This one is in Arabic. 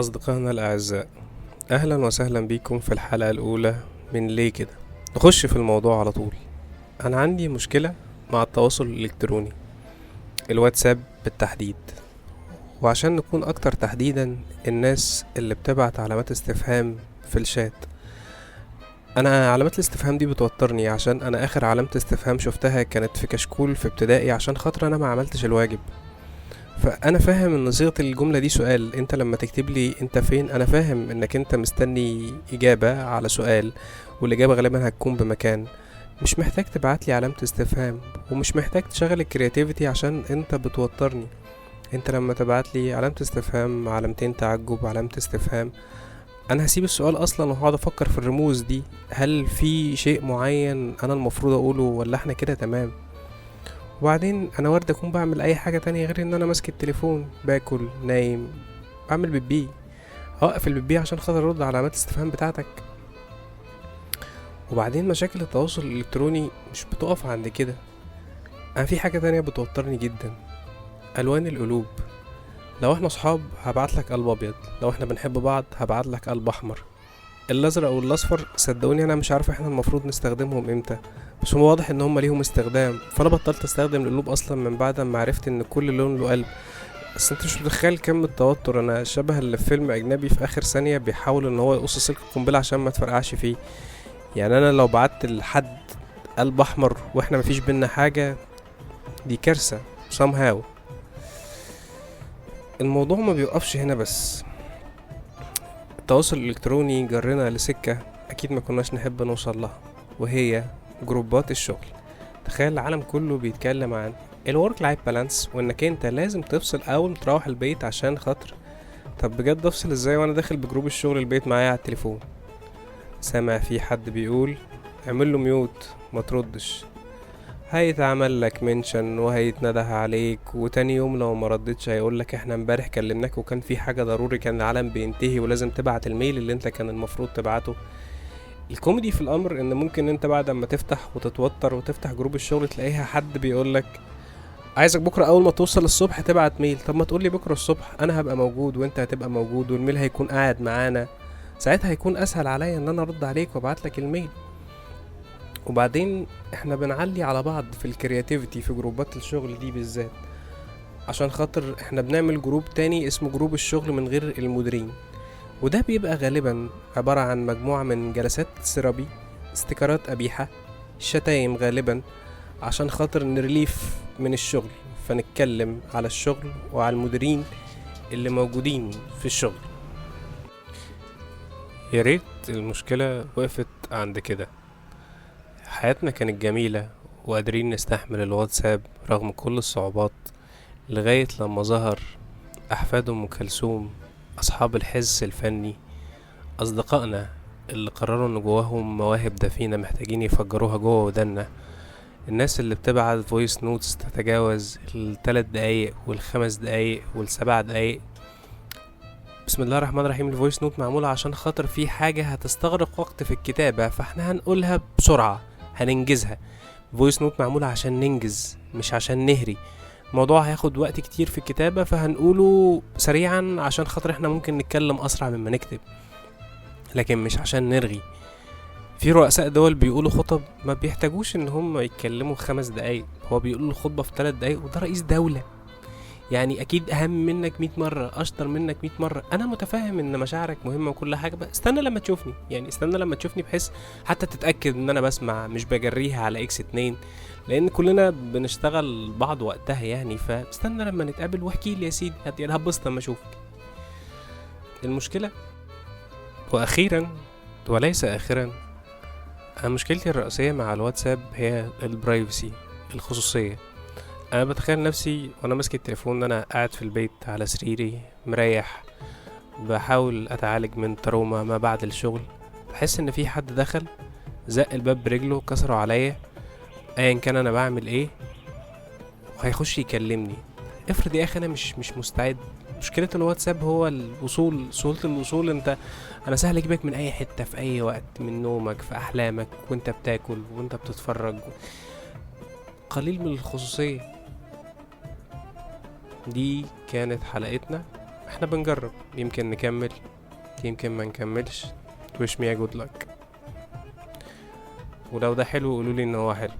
أصدقائنا الأعزاء، أهلا وسهلا بيكم في الحلقة الأولى من ليه كده. نخش في الموضوع على طول. أنا عندي مشكلة مع التواصل الإلكتروني، الواتساب بالتحديد. وعشان نكون أكتر تحديدا، الناس اللي بتبعت علامات استفهام في الشات. أنا علامات الاستفهام دي بتوترني، عشان أنا آخر علامة استفهام شفتها كانت في كشكول في ابتدائي، عشان خاطر أنا ما عملتش الواجب. فانا فاهم ان صيغه الجمله دي سؤال. انت لما تكتب لي انت فين، انا فاهم انك انت مستني اجابه على سؤال، والاجابه غالبا هتكون بمكان. مش محتاج تبعت لي علامه استفهام، ومش محتاج تشغل الكرياتيفيتي عشان انت بتوترني. انت لما تبعت لي علامه استفهام، علامتين تعجب، علامه استفهام، انا هسيب السؤال اصلا وهقعد افكر في الرموز دي. هل في شيء معين انا المفروض اقوله، ولا احنا كده تمام؟ وبعدين انا وارد اكون بعمل اي حاجة تانية غير ان انا ماسك التليفون، باكل، نايم، بعمل بيبي. هوقف البيبي عشان خاطر ارد على علامات الاستفهام بتاعتك؟ وبعدين مشاكل التواصل الالكتروني مش بتقف عند كده. انا في حاجة تانية بتوترني جدا: الوان القلوب. لو احنا صحاب هبعتلك قلب ابيض، لو احنا بنحب بعض هبعتلك قلب احمر. الازرق والاصفر صدقوني انا مش عارف احنا المفروض نستخدمهم امتى، بس هو واضح ان هم ليهم استخدام. فانا بطلت استخدم القلوب اصلا من بعد ما عرفت ان كل لون له قلب. بس انت مش متخيل كم التوتر. انا شبه اللي في فيلم اجنبي في اخر ثانية بيحاول ان هو يقص سلك القنبلة عشان ما تفرقعش فيه. يعني انا لو بعت لحد قلب احمر واحنا مفيش بينا حاجة، دي كارثة somehow. الموضوع ما بيوقفش هنا بس. التواصل الالكتروني جرنا لسكة اكيد ما كناش نحب نوصل لها، وهي جروبات الشغل. تخيل العالم كله بيتكلم عن الورك لايف بالانس، وانك انت لازم تفصل اول ما تروح البيت عشان خاطر. طب بجد افصل ازاي وانا داخل بجروب الشغل البيت معايا على التليفون؟ سامع في حد بيقول اعمل له ميوت ما تردش، هيتعمل لك منشن وهيتنده عليك، وتاني يوم لو ما ردتش هيقول لك احنا امبارح كلمناك وكان في حاجه ضروري، كان العالم بينتهي ولازم تبعت الميل اللي انت كان المفروض تبعته. الكوميدي في الامر ان ممكن انت بعد ما تفتح وتتوتر وتفتح جروب الشغل تلاقيها حد بيقولك عايزك بكره اول ما توصل الصبح تبعت ميل. طب ما تقولي بكره الصبح، انا هبقى موجود وانت هتبقى موجود والميل هيكون قاعد معانا، ساعتها هيكون اسهل عليا ان انا ارد عليك وابعت لك الميل. وبعدين احنا بنعلي على بعض في الكرياتيفيتي في جروبات الشغل دي بالذات، عشان خاطر احنا بنعمل جروب تاني اسمه جروب الشغل من غير المديرين، وده بيبقى غالبا عبارة عن مجموعة من جلسات سيرابي، استيكرات قبيحة، شتايم غالبا، عشان خاطر نرليف من الشغل، فنتكلم على الشغل وعلى المديرين اللي موجودين في الشغل. يا ريت المشكلة وقفت عند كده. حياتنا كانت جميلة وقادرين نستحمل الواتساب رغم كل الصعوبات، لغاية لما ظهر أحفاد أم كلثوم، أصحاب الحس الفني، أصدقائنا اللي قرروا إن جواهم مواهب دفينة محتاجين يفجروها جوا ودنا. الناس اللي بتبعت فويس نوتس تتجاوز ال3 دقايق وال5 دقايق وال7 دقايق. بسم الله الرحمن الرحيم. الفويس نوت معمولة عشان خاطر في حاجة هتستغرق وقت في الكتابة، فاحنا هنقولها بسرعة، هننجزها. فويس نوت معمولة عشان ننجز مش عشان نهري. الموضوع هياخد وقت كتير في الكتابة فهنقوله سريعا عشان خاطر احنا ممكن نتكلم اسرع مما نكتب، لكن مش عشان نرغي. في رؤساء دول بيقولوا خطب ما بيحتاجوش ان هم يتكلموا 5 دقايق، هو بيقولوا الخطبة في 3 دقايق، وده رئيس دولة. يعني اكيد اهم منك 100 مرة، اشطر منك 100 مرة. انا متفاهم ان مشاعرك مهمة وكل حاجة، بس استنى لما تشوفني، يعني استنى لما تشوفني بحيث حتى تتأكد ان انا بسمع مش بجريها على اكس 2، لان كلنا بنشتغل بعض وقتها يعني. فاستنى لما نتقابل واحكي لي يا سيدي، يعني هتبسط لما اشوفك. المشكلة واخيرا وليس اخرا، أنا مشكلتي الرئيسية مع الواتساب هي البرايفسي، الخصوصية. انا بتخيل نفسي وانا ماسك التليفون ان انا قاعد في البيت على سريري مريح، بحاول اتعالج من تروما ما بعد الشغل، بحس ان في حد دخل زق الباب برجله كسره عليا ايا كان انا بعمل ايه، وهيخش يكلمني. افرض يا اخي انا مش مستعد. مشكلة الواتساب هو الوصول، سهولة الوصول. انا سهل اجيبك من اي حتة في اي وقت، من نومك، في احلامك، وانت بتاكل وانت بتتفرج. قليل من الخصوصية. دي كانت حلقتنا احنا بنجرب، يمكن نكمل يمكن ما نكملش. wish me a good luck. ولو ده حلو قولولي ان هو حلو.